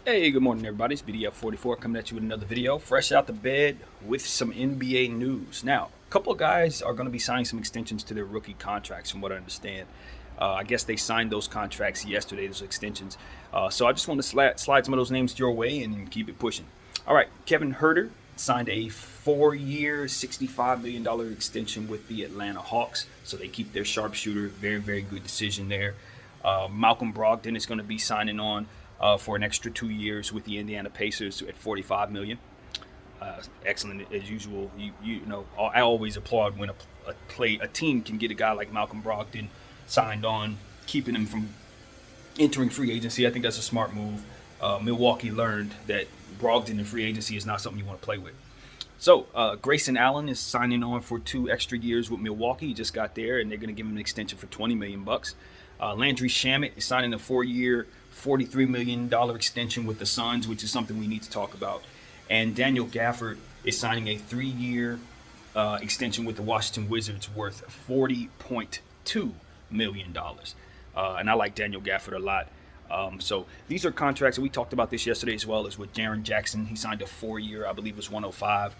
Hey, good morning, everybody. It's BDF44 coming at you with another video, fresh out the bed with some NBA news. Now, a couple of guys are going to be signing some extensions to their rookie contracts, from what I understand. I guess they signed those contracts yesterday, those extensions. So I just want to slide some of those names your way and keep it pushing. All right, Kevin Herter signed a 4-year, $65 million extension with the Atlanta Hawks. So they keep their sharpshooter. Very, very good decision there. Malcolm Brogdon is going to be signing on for an extra 2 years with the Indiana Pacers at $45 million. Excellent as usual. You know, I always applaud when a team can get a guy like Malcolm Brogdon signed on, keeping him from entering free agency. I think that's a smart move. Milwaukee learned that Brogdon in free agency is not something you want to play with. So Grayson Allen is signing on for 2 extra years with Milwaukee. He just got there, and they're going to give him an extension for $20 million. Landry Shamet is signing a 4-year, $43 million extension with the Suns, which is something we need to talk about. And Daniel Gafford is signing a 3-year extension with the Washington Wizards worth $40.2 million. And I like Daniel Gafford a lot. So these are contracts, and we talked about this yesterday as well, as with Jaren Jackson. He signed a 4-year, I believe it was 105.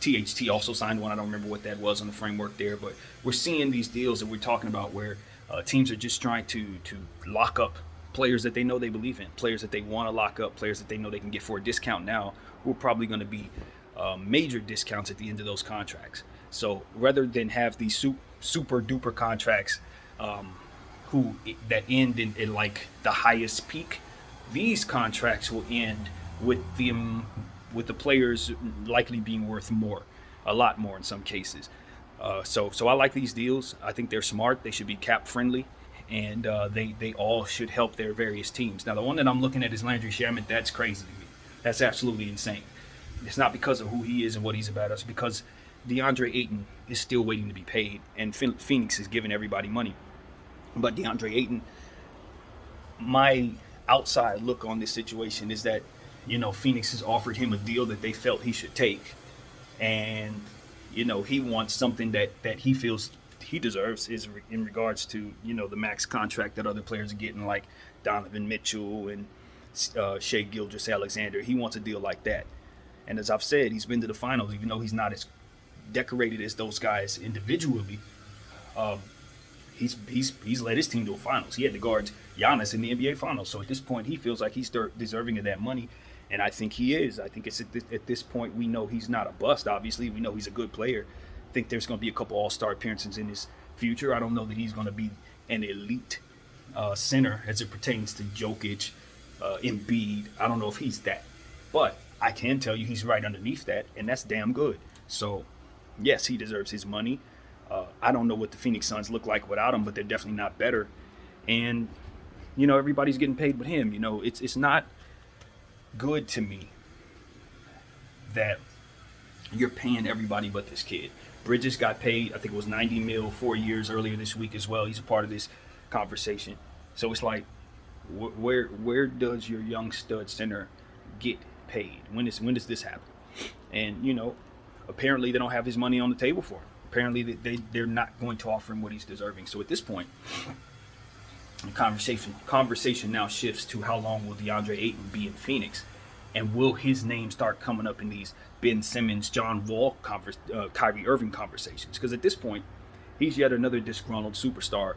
THT also signed one. I don't remember what that was on the framework there, but we're seeing these deals that we're talking about where teams are just trying to lock up players that they know they believe in, players that they want to lock up, players that they know they can get for a discount now, who are probably going to be major discounts at the end of those contracts. So rather than have these super duper contracts that end in like the highest peak, these contracts will end with the players likely being worth more, a lot more in some cases. So I like these deals. I think they're smart. They should be cap friendly, and they all should help their various teams. Now, the one that I'm looking at is Landry Shamet. That's crazy to me. That's absolutely insane. It's not because of who he is and what he's about. It's because DeAndre Ayton is still waiting to be paid, and Phoenix is giving everybody money. But DeAndre Ayton, my outside look on this situation is that, Phoenix has offered him a deal that they felt he should take, and he wants something that he feels he deserves is in regards to the max contract that other players are getting, like Donovan Mitchell and Shea Gilgeous-Alexander. He wants a deal like that, and as I've said, he's been to the finals, even though he's not as decorated as those guys individually. He's led his team to a finals. He had to guard Giannis in the NBA finals, so at this point, he feels like he's deserving of that money. And I think he is. I think it's at this point we know he's not a bust. Obviously, we know he's a good player. I think there's going to be a couple All-Star appearances in his future. I don't know that he's going to be an elite center as it pertains to Jokic, Embiid. I don't know if he's that. But I can tell you he's right underneath that, and that's damn good. So, yes, he deserves his money. I don't know what the Phoenix Suns look like without him, but they're definitely not better. And, everybody's getting paid with him. It's not good to me that you're paying everybody but this kid. Bridges got paid, I think it was 90 mil 4 years earlier this week as well. He's a part of this conversation. So it's like, where does your young stud center get paid? When does this happen? And apparently they don't have his money on the table for him. Apparently they're not going to offer him what he's deserving. So at this point, the conversation now shifts to how long will DeAndre Ayton be in Phoenix, and will his name start coming up in these Ben Simmons, John Wall, Kyrie Irving conversations? Because at this point, he's yet another disgruntled superstar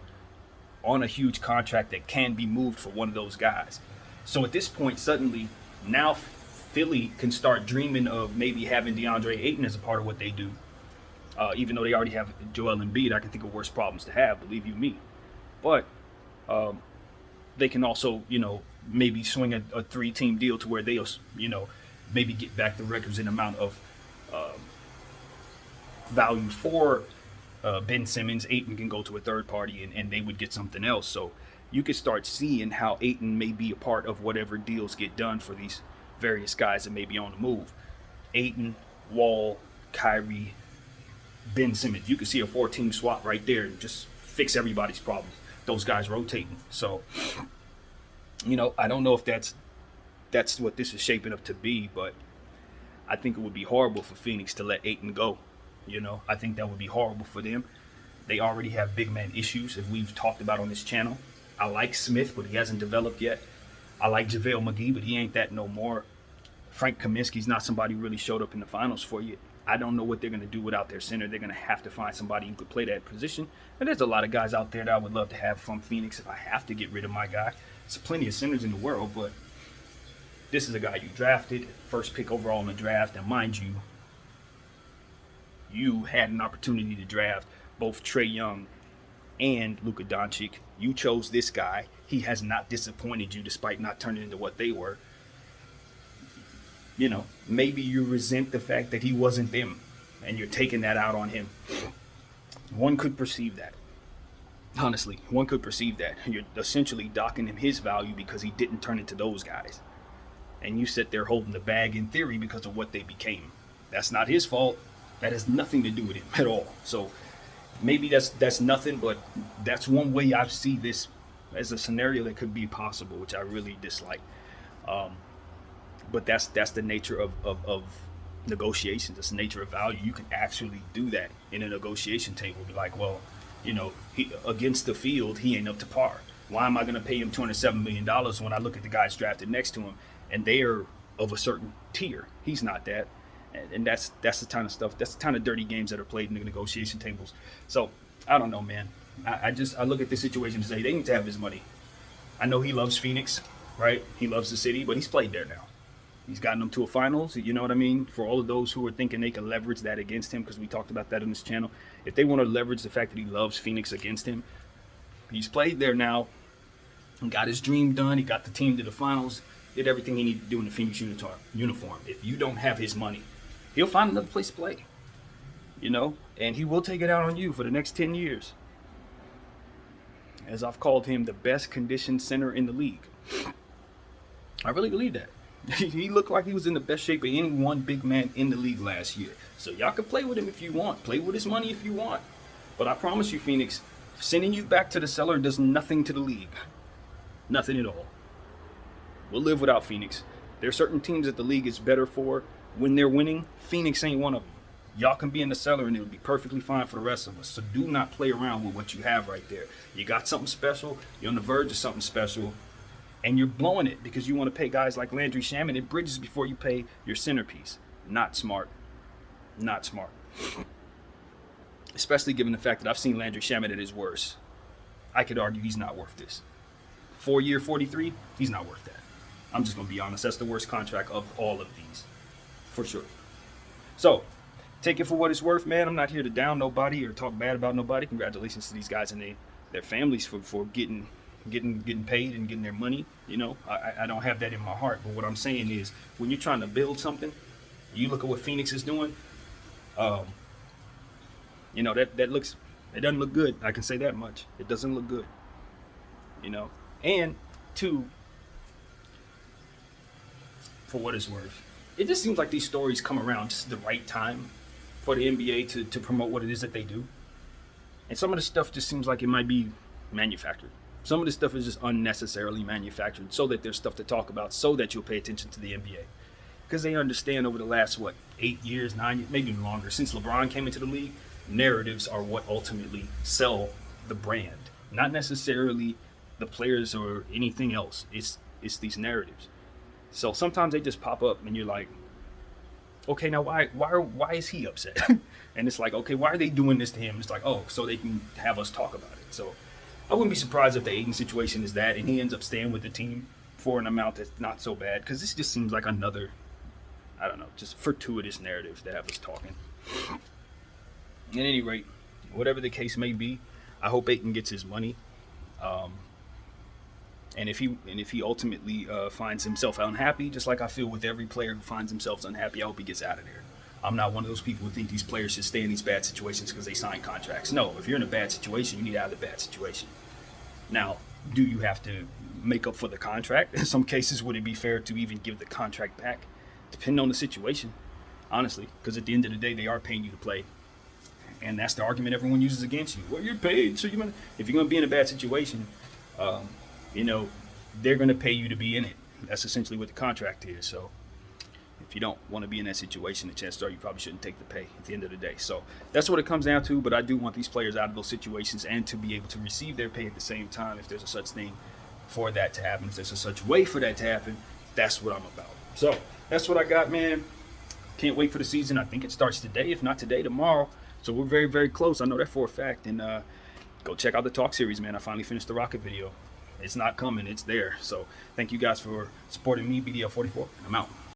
on a huge contract that can be moved for one of those guys. So at this point, suddenly, now Philly can start dreaming of maybe having DeAndre Ayton as a part of what they do. Even though they already have Joel Embiid, I can think of worse problems to have, believe you me. But they can also, maybe swing a 3-team deal to where they'll, maybe get back the requisite amount of value for Ben Simmons. Ayton can go to a third party and they would get something else. So you could start seeing how Ayton may be a part of whatever deals get done for these various guys that may be on the move. Ayton, Wall, Kyrie, Ben Simmons. You could see a 4-team swap right there and just fix everybody's problems. Those guys rotating. So, I don't know if that's what this is shaping up to be, but I think it would be horrible for Phoenix to let Ayton go. I think that would be horrible for them. They already have big man issues, as we've talked about on this channel. I like Smith, but he hasn't developed yet. I like JaVale McGee, but he ain't that no more. Frank Kaminsky's not somebody who really showed up in the finals for you. I don't know what they're going to do without their center. They're going to have to find somebody who could play that position. And there's a lot of guys out there that I would love to have from Phoenix if I have to get rid of my guy. There's plenty of centers in the world, but this is a guy you drafted, first pick overall in the draft. And mind you, you had an opportunity to draft both Trae Young and Luka Doncic. You chose this guy. He has not disappointed you despite not turning into what they were. You know, maybe you resent the fact that he wasn't them and you're taking that out on him. One could perceive that. Honestly, one could perceive that. You're essentially docking him his value because he didn't turn into those guys. And you sit there holding the bag in theory because of what they became. That's not his fault. That has nothing to do with him at all. So maybe that's nothing, but that's one way I see this as a scenario that could be possible, which I really dislike. But that's the nature of negotiations. That's the nature of value. You can actually do that in a negotiation table. Be like, well, you know, against the field, he ain't up to par. Why am I going to pay him $207 million when I look at the guys drafted next to him and they're of a certain tier? He's not that. And that's the kind of stuff, that's the kind of dirty games that are played in the negotiation tables. So, I don't know, man. I look at this situation and say they need to have his money. I know he loves Phoenix, right? He loves the city, but he's played there now. He's gotten them to a finals, you know what I mean? For all of those who are thinking they can leverage that against him, because we talked about that on this channel, if they want to leverage the fact that he loves Phoenix against him, he's played there now, got his dream done, he got the team to the finals, did everything he needed to do in the Phoenix uniform. If you don't have his money, he'll find another place to play, you know? And he will take it out on you for the next 10 years. As I've called him the best conditioned center in the league. I really believe that. He looked like he was in the best shape of any one big man in the league last year. So y'all can play with him if you want. Play with his money if you want. But I promise you, Phoenix, sending you back to the cellar does nothing to the league. Nothing at all. We'll live without Phoenix. There are certain teams that the league is better for when they're winning. Phoenix ain't one of them. Y'all can be in the cellar and it'll be perfectly fine for the rest of us. So do not play around with what you have right there. You got something special. You're on the verge of something special. And you're blowing it because you want to pay guys like Landry Shamet and Bridges before you pay your centerpiece. Not smart. Not smart. Especially given the fact that I've seen Landry Shamet at his worst. I could argue he's not worth this. 4-year, 43, he's not worth that. I'm just going to be honest. That's the worst contract of all of these. For sure. So, take it for what it's worth, man. I'm not here to down nobody or talk bad about nobody. Congratulations to these guys and their families for getting paid and getting their money. You know, I don't have that in my heart. But what I'm saying is, when you're trying to build something, you look at what Phoenix is doing. You know, it doesn't look good. I can say that much. It doesn't look good. You know, and two, for what it's worth, it just seems like these stories come around just at the right time for the NBA to promote what it is that they do. And some of the stuff just seems like it might be manufactured. Some of this stuff is just unnecessarily manufactured so that there's stuff to talk about, so that you'll pay attention to the NBA. Because they understand over the last, 8 years, 9 years, maybe even longer, since LeBron came into the league, narratives are what ultimately sell the brand. Not necessarily the players or anything else. It's these narratives. So sometimes they just pop up and you're like, okay, now why is he upset? And it's like, okay, why are they doing this to him? It's like, oh, so they can have us talk about it. So I wouldn't be surprised if the Ayton situation is that and he ends up staying with the team for an amount that's not so bad, because this just seems like another, I don't know, just fortuitous narrative to have us talking. At any rate, whatever the case may be, I hope Ayton gets his money. And if he ultimately finds himself unhappy, just like I feel with every player who finds himself unhappy, I hope he gets out of there. I'm not one of those people who think these players should stay in these bad situations because they sign contracts. No, if you're in a bad situation, you need out of the bad situation. Now, do you have to make up for the contract? In some cases, would it be fair to even give the contract back? Depending on the situation, honestly, because at the end of the day, they are paying you to play. And that's the argument everyone uses against you. Well, you're paid, so if you're going to be in a bad situation, you know, they're going to pay you to be in it. That's essentially what the contract is. So if you don't want to be in that situation, the chances are you probably shouldn't take the pay at the end of the day. So that's what it comes down to. But I do want these players out of those situations and to be able to receive their pay at the same time, if there's a such thing, for that to happen. If there's a such way for that to happen, that's what I'm about. So that's what I got, man. Can't wait for the season. I think it starts today, if not today, tomorrow. So we're very, very close. I know that for a fact. And go check out the talk series, man. I finally finished the Rocket video. It's not coming. It's there. So thank you guys for supporting me, BDL44. I'm out.